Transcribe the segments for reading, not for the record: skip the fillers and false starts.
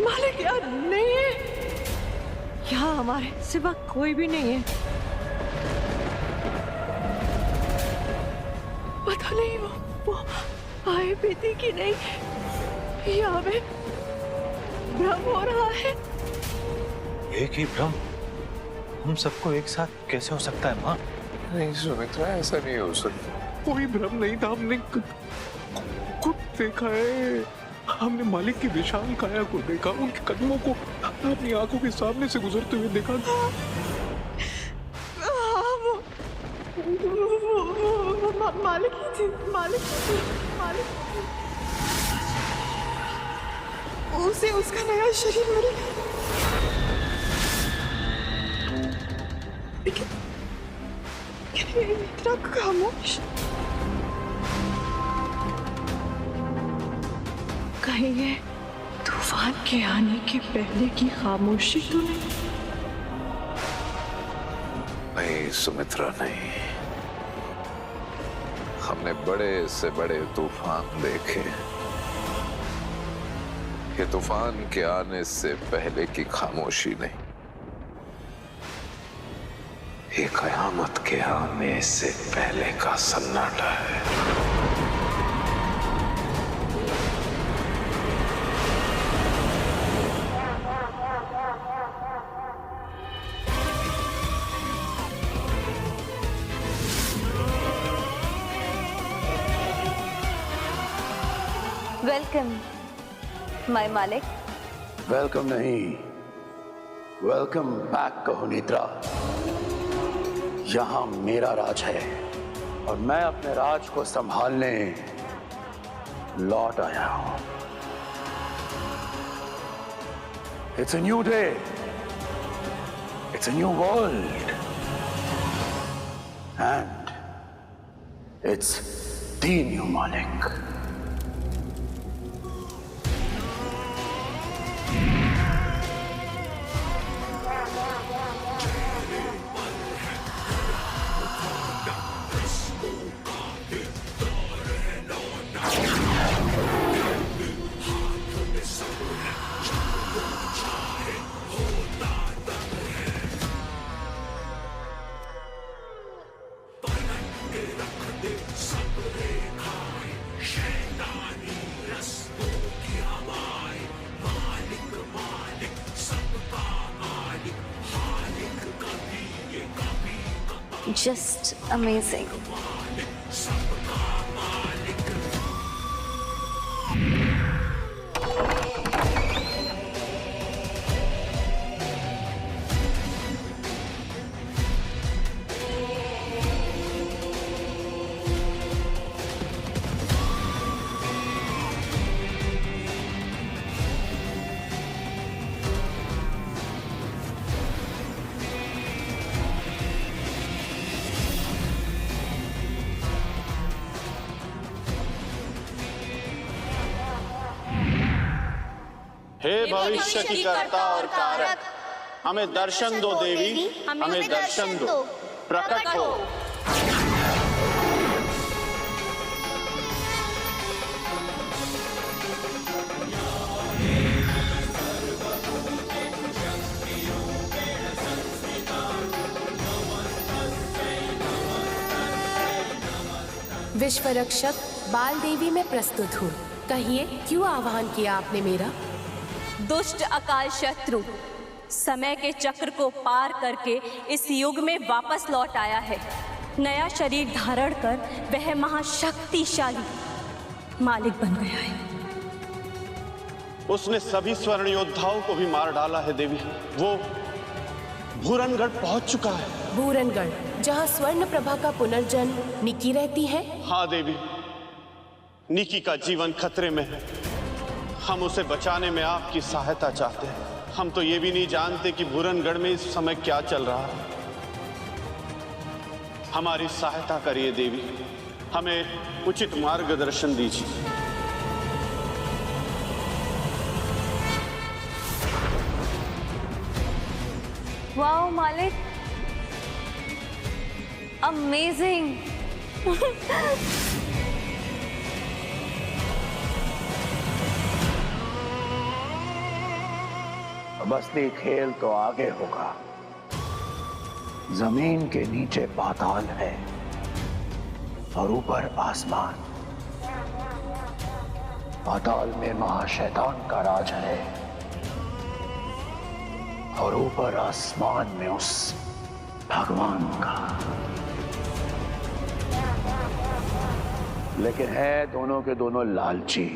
मालिक यार नहीं है, यहाँ हमारे सिवा कोई भी नहीं है। पता नहीं वो आए भी थी कि नहीं। यहाँ पे भ्रम हो रहा है। एक ही भ्रम हम सबको एक साथ कैसे हो सकता है माँ? नहीं सुमित्रा, ऐसा नहीं हो सकता। कोई भ्रम नहीं था, हमने खुद देखा है। हमने मालिक की विशाल काया को देखा, उनके कदमों को अपनी आंखों के सामने से गुजरते हुए देखा। मालिक ही थी, मालिक ही थी, मालिक ही थी। उसे उसका नया शरीर मिल गया। लेकिन इतना खामोश, कहीं ये तूफान के आने के पहले की खामोशी तो नहीं? नहीं सुमित्रा, नहीं। हमने बड़े से बड़े तूफान देखे। ये तूफान के आने से पहले की खामोशी नहीं, ये कयामत के आने से पहले का सन्नाटा है। वेलकम माय मालिक। वेलकम नहीं, वेलकम बैक कहो नेत्रा। यहां मेरा राज है और मैं अपने राज को संभालने लौट आया हूं। It's a new day, it's a new world and it's the new मालिक। Just amazing. हे भविष्य की कर्ता और कारक, हमें दर्शन दो देवी, हमें दर्शन दो, प्रकट हो। विश्व रक्षक बाल देवी में प्रस्तुत हूँ। कहिए क्यों आह्वान किया आपने मेरा? दुष्ट अकाल शत्रु समय के चक्र को पार करके इस युग में वापस लौट आया है। नया शरीर धारण कर वह महाशक्तिशाली मालिक बन गया है। उसने सभी स्वर्ण योद्धाओं को भी मार डाला है देवी। वो भूरनगढ़ पहुंच चुका है। भूरनगढ़, जहाँ स्वर्ण प्रभा का पुनर्जन्म निकी रहती है? हाँ देवी, निकी का जीवन खतरे में है। हम उसे बचाने में आपकी सहायता चाहते हैं। हम तो ये भी नहीं जानते कि भूरनगढ़ में इस समय क्या चल रहा है। हमारी सहायता करिए देवी, हमें उचित मार्गदर्शन दीजिए। वाओ मालिक, अमेजिंग। अब असली खेल तो आगे होगा। जमीन के नीचे पाताल है और ऊपर आसमान। पाताल में महाशैतान का राज है और ऊपर आसमान में उस भगवान का। लेकिन है दोनों के दोनों लालची,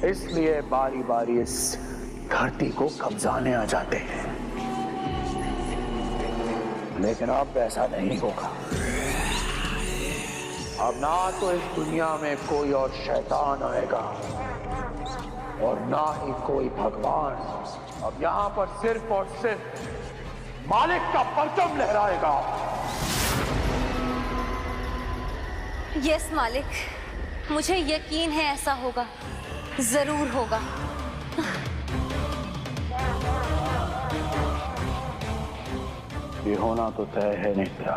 इसलिए बारी बारी इस धरती को कब्जाने आ जाते हैं। लेकिन अब ऐसा नहीं होगा। अब ना तो इस दुनिया में कोई और शैतान आएगा और ना ही कोई भगवान। अब यहां पर सिर्फ और सिर्फ मालिक का परचम लहराएगा। यस मालिक, मुझे यकीन है ऐसा होगा, जरूर होगा। ये होना तो तय है नेत्रा।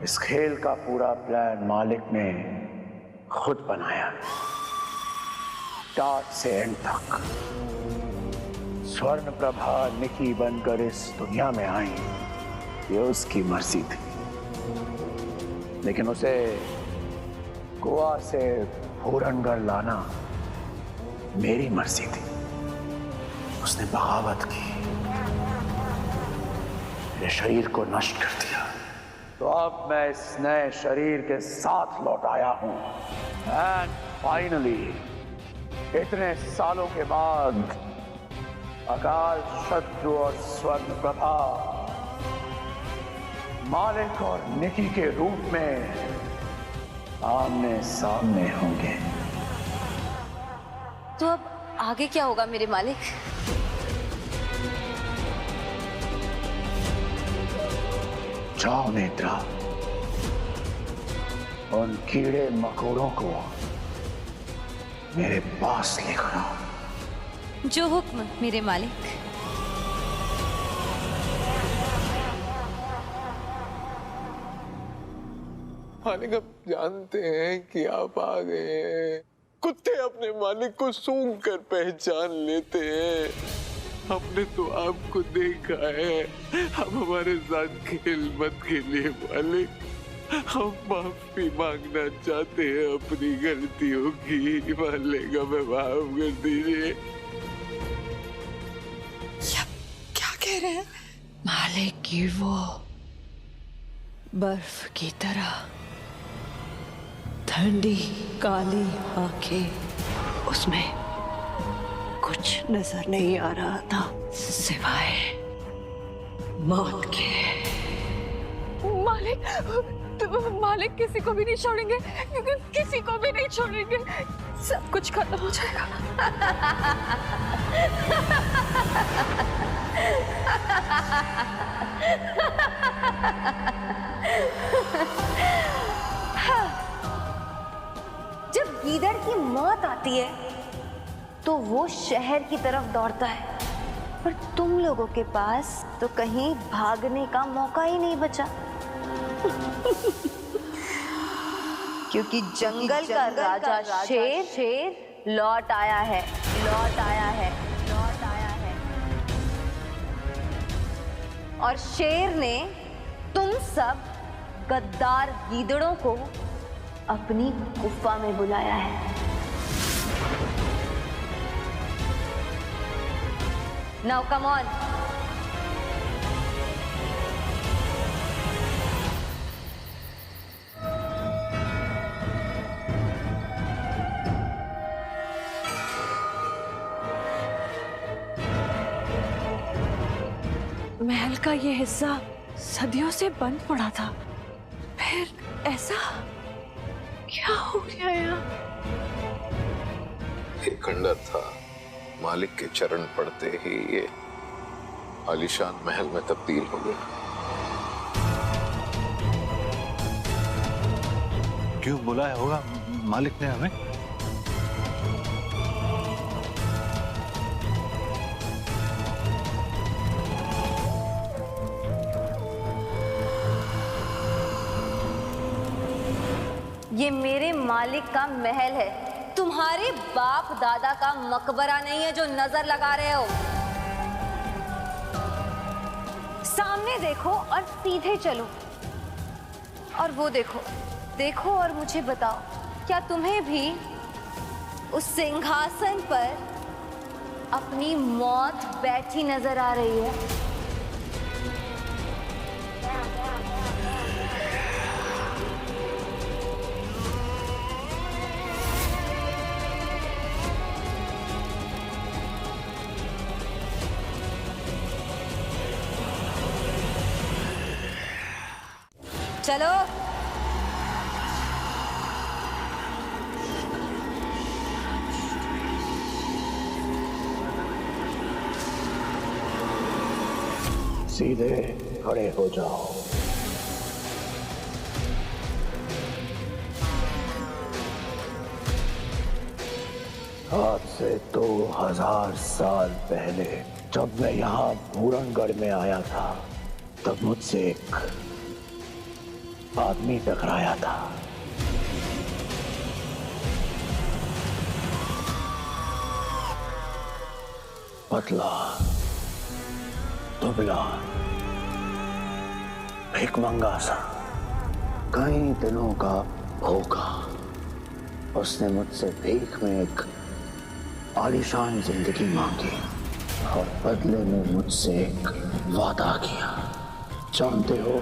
इस खेल का पूरा प्लान मालिक ने खुद बनाया, स्टार्ट से एंड तक। स्वर्ण प्रभा निकी बनकर इस दुनिया में आई, ये उसकी मर्जी थी। लेकिन उसे गोवा से पूरनगढ़ लाना मेरी मर्जी थी। उसने बगावत की, मेरे शरीर को नष्ट कर दिया। तो अब मैं इस नए शरीर के साथ लौट आया हूं। एंड फाइनली इतने सालों के बाद अकाल शत्रु और स्वर्ण प्रभा मालिक और निकी के रूप में आमने सामने होंगे। तो अब आगे क्या होगा मेरे मालिक? जाओ नेत्रा, उन कीड़े मकोड़ों को मेरे पास लेकर आओ। जो हुक्म मेरे मालिक। मालिक, अब जानते हैं कि आप आ गए हैं। कुत्ते अपने मालिक को सूंघ कर पहचान लेते हैं। हमने तो आपको देखा है। हम हमारे साथ खेल मत खेलिए मालिक। हम माफी मांगना चाहते हैं अपनी गलतियों की। मालिक, हमें माफ कर दीजिए। क्या कह रहे हैं? मालिक की वो बर्फ की तरह ठंडी काली आंखें, उसमें कुछ नजर नहीं आ रहा था सिवाय मौत के। मालिक किसी को भी नहीं छोड़ेंगे, किसी को भी नहीं छोड़ेंगे। सब कुछ खत्म हो जाएगा। जब गीदड़ की मौत आती है तो वो शहर की तरफ दौड़ता है, पर तुम लोगों के पास तो कहीं भागने का मौका ही नहीं बचा। क्योंकि जंगल का राजा शेर लौट आया है। और शेर ने तुम सब गद्दार गीदड़ों को अपनी गुफा में बुलाया है। Now come on. महल का ये हिस्सा सदियों से बंद पड़ा था, फिर ऐसा क्या हो गया यहाँ? ये खंडर था, मालिक के चरण पड़ते ही ये आलीशान महल में तब्दील हो गया। क्यों बुलाया होगा मालिक ने हमें? ये मेरे मालिक का महल है, तुम्हारे बाप दादा का मकबरा नहीं है जो नजर लगा रहे हो। सामने देखो और सीधे चलो। और वो देखो और मुझे बताओ, क्या तुम्हें भी उस सिंहासन पर अपनी मौत बैठी नजर आ रही है? चलो। सीधे खड़े हो जाओ। आज से 2000 साल पहले जब मैं यहाँ भूरनगढ़ में आया था, तब मुझसे एक आदमी टकराया था। पतला, दुबला, भिखमंगा सा, कई दिनों का भूखा। उसने मुझसे भीख में एक आलीशान जिंदगी मांगी और बदले में मुझसे एक वादा किया। जानते हो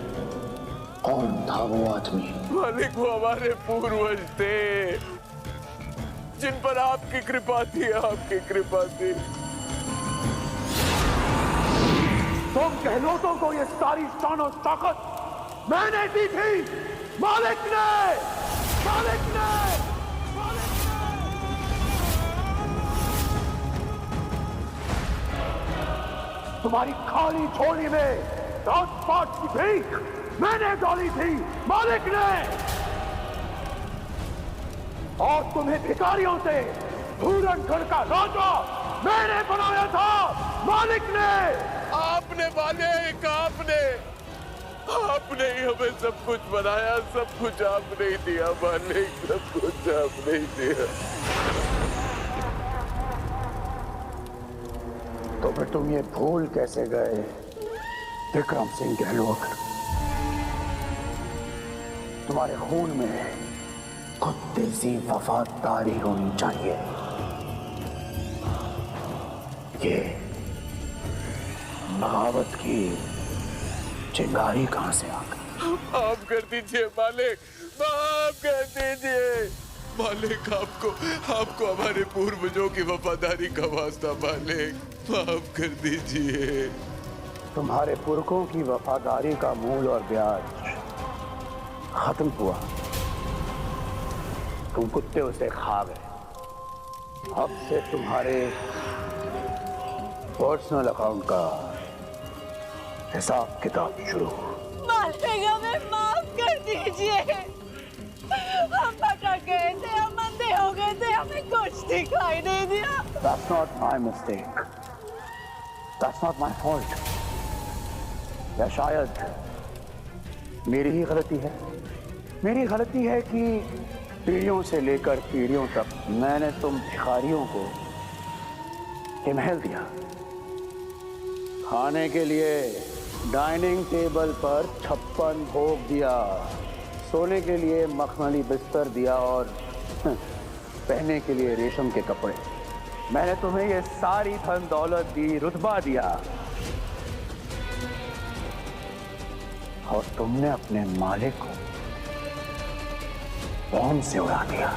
कौन था वो आदमी? मालिक, वो हमारे पूर्वज थे, जिन पर आपकी कृपा थी, आपकी कृपा थी। तुम गहलोतों को ये सारी शान और ताकत मैंने दी थी। मालिक ने। तुम्हारी खाली झोली में राजपाट की भीख मैंने डाली थी, मालिक ने। और तुम्हें भिखारियों से भूरनगढ़ का राजा मैंने बनाया था, मालिक ने। आपने मालिक, आपने ही हमें सब कुछ बनाया, सब कुछ आपने ही दिया मालिक, सब कुछ आपने ही दिया। तो फिर तुम ये भूल कैसे गए विक्रम सिंह गहलोत? तुम्हारे खून में कुत्ते सी वफादारी होनी चाहिए। ये बगावत की चिंगारी कहां से आ गई? माफ कर दीजिए मालिक, माफ कर दीजिए मालिक। आपको हमारे पूर्वजों की वफादारी का वास्ता मालिक, माफ कर दीजिए। तुम्हारे पुरखों की वफादारी का मूल और ब्याज खत्म हुआ। तुम कुत्ते उसे खा गए। अब से तुम्हारे पर्सनल अकाउंट का हिसाब किताब शुरू। मालिक, हमें माफ कर दीजिए। हम भटक गए थे, हम अंधे हो गए थे, हमें कुछ दिखाई नहीं दिया। That's not my mistake. That's not my fault. या शायद मेरी ही गलती है। मेरी गलती है कि पीढ़ियों से लेकर पीढ़ियों तक मैंने तुम भिखारियों को ये महल दिया। खाने के लिए डाइनिंग टेबल पर 56 भोग दिया, सोने के लिए मखमली बिस्तर दिया और पहनने के लिए रेशम के कपड़े। मैंने तुम्हें ये सारी धन दौलत दी, रुतबा दिया, और तुमने अपने मालिक को बॉम्ब से उड़ा दिया।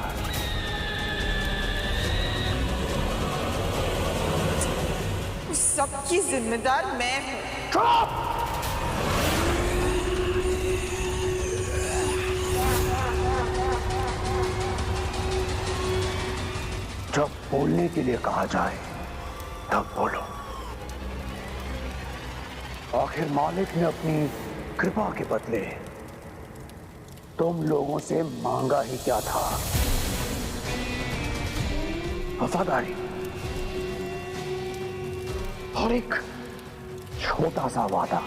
उस सबकी जिम्मेदार मैं हूँ। चुप! जब बोलने के लिए कहा जाए तब बोलो। आखिर मालिक ने अपनी कृपा के बदले तुम लोगों से मांगा ही क्या था? वफादारी और एक छोटा सा वादा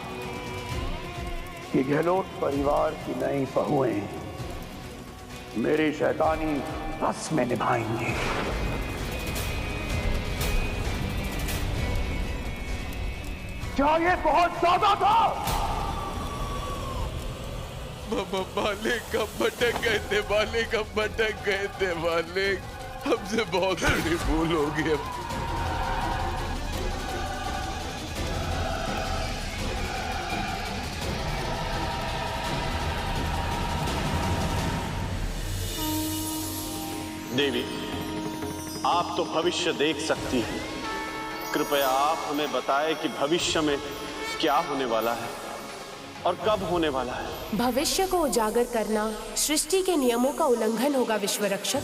कि गहलोत परिवार की नई बहुएं मेरी शैतानी रस में निभाएंगे। क्या ये बहुत ज्यादा था? मालिक हम भटक गए थे, मालिक हम भटक गए थे, मालिक हमसे बहुत बड़ी भूल हो गई। देवी, आप तो भविष्य देख सकती हैं। कृपया आप हमें बताएं कि भविष्य में क्या होने वाला है और कब होने वाला है। भविष्य को उजागर करना सृष्टि के नियमों का उल्लंघन होगा विश्वरक्षक,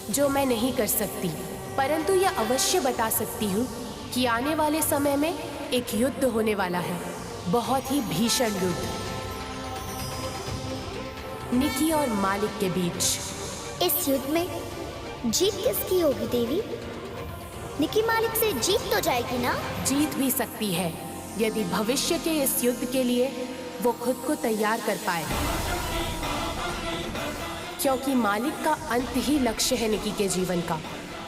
जो मैं नहीं कर सकती। परंतु यह अवश्य बता सकती हूँ कि आने वाले समय में एक युद्ध होने वाला है, बहुत ही भीषण युद्ध, निकी और मालिक के बीच। इस युद्ध में जीत किसकी होगी देवी? निकी मालिक से जीत तो जाएगी ना? जीत भी सकती है यदि भविष्य के इस युद्ध के लिए वो खुद को तैयार कर पाए, क्योंकि मालिक का अंत ही लक्ष्य है निकी के जीवन का,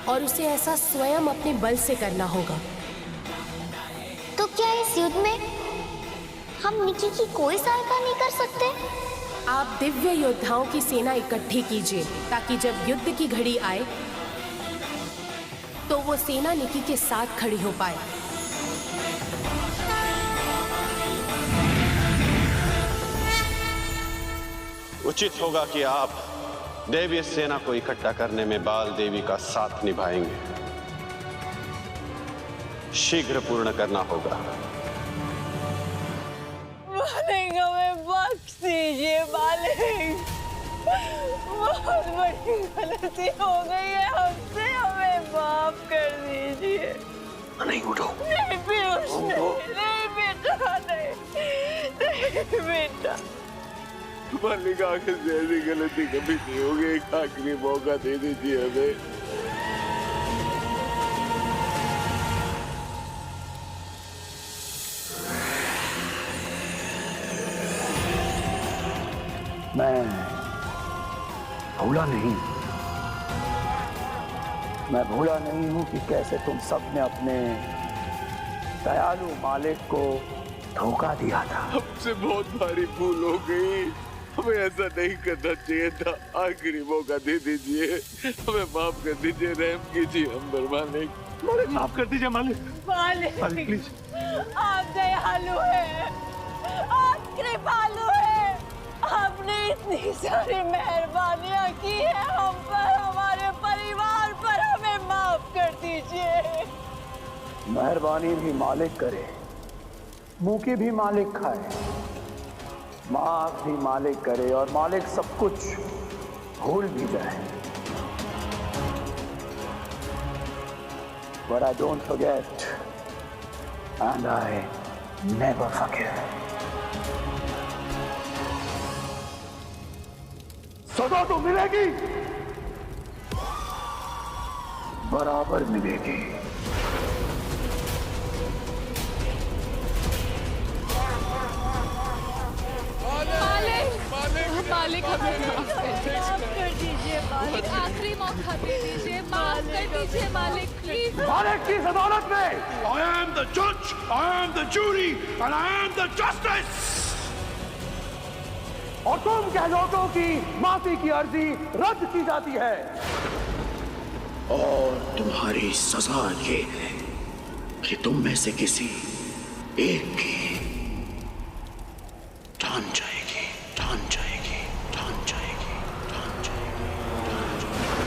और उसे ऐसा स्वयं अपने बल से करना होगा। तो क्या इस युद्ध में हम निकी की कोई सहायता नहीं कर सकते? आप दिव्य योद्धाओं की सेना इकट्ठी कीजिए, ताकि जब युद्ध की घड़ी आए तो वो सेना निकी के साथ खड़ी हो पाए। उचित होगा कि आप देवी सेना को इकट्ठा करने में बाल देवी का साथ निभाएंगे। शीघ्र पूर्ण करना होगा। मालिक हमें बख्श दीजिए मालिक, बहुत बड़ी गलती हो गई है हमसे, हमें माफ कर दीजिए। नहीं उठो। नहीं पीयूष, नहीं बेटा, नहीं बेटा। मालिक आगे से ऐसी गलती कभी नहीं होगी, एक आखिरी मौका दे दीजिए हमें। मैं भूला नहीं, मैं भूला नहीं हूं कि कैसे तुम सब ने अपने दयालु मालिक को धोखा दिया था। हमसे बहुत भारी भूल हो गई, हमें ऐसा नहीं करना चाहिए था। आखिरी मौका दे दीजिए, हमें माफ कर दीजिए, रहम कीजिए हम पर मालिक। मालिक माफ कर दीजिए मालिक। मालिक प्लीज, आप दयालु हैं, आप कृपालु हैं, आपने इतनी सारी मेहरबानियां की है हम पर, हमारे परिवार पर, हमें माफ कर दीजिए। मेहरबानी भी मालिक करे, मुंह की भी मालिक खाए, माफ भी मालिक करे और मालिक सब कुछ भूल भी जाए। But I don't forget and I never forget. सदा तो मिलेगी, बराबर मिलेगी। मालिक हमें माफ कर दीजिए मालिक, आखिरी मौका दे दीजिए, माफ कर दीजिए मालिक, प्लीज। मालिक की अदालत में I am the judge, I am the jury, and I am the justice. और तुम गहलोतों की माफी की अर्जी रद्द की जाती है। और तुम्हारी सजा ये है कि तुम में से किसी एक की ठान जाएगी, ठान जाएगी, ठान जाएगी, ठान जाएगी, ठान जाएगी।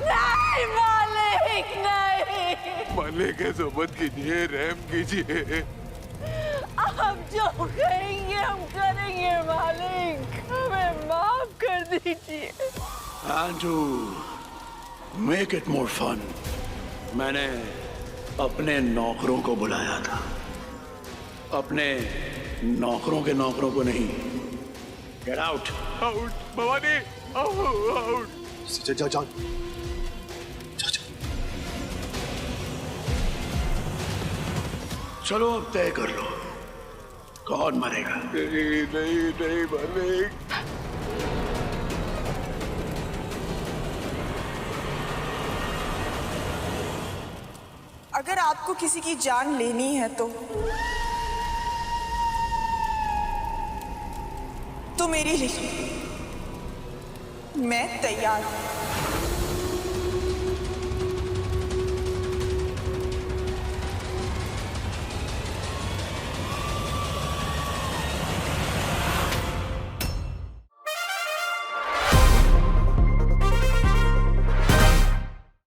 नहीं मालिक, नहीं। मालिक ऐसा मत कीजिए, रहम कीजिए। आप जो कहेंगे हम करेंगे मालिक, हमें माफ कर दीजिए। And to make it more fun, मैंने अपने नौकरों को बुलाया था, अपने नौकरों के नौकरों को नहीं। Get out! Out, Bhavani, out. जाओ, चलो अब तय कर लो, कौन मरेगा? नहीं नहीं नहीं मालिक। अगर आपको किसी की जान लेनी है तो मेरी लिए मैं तैयार हूं।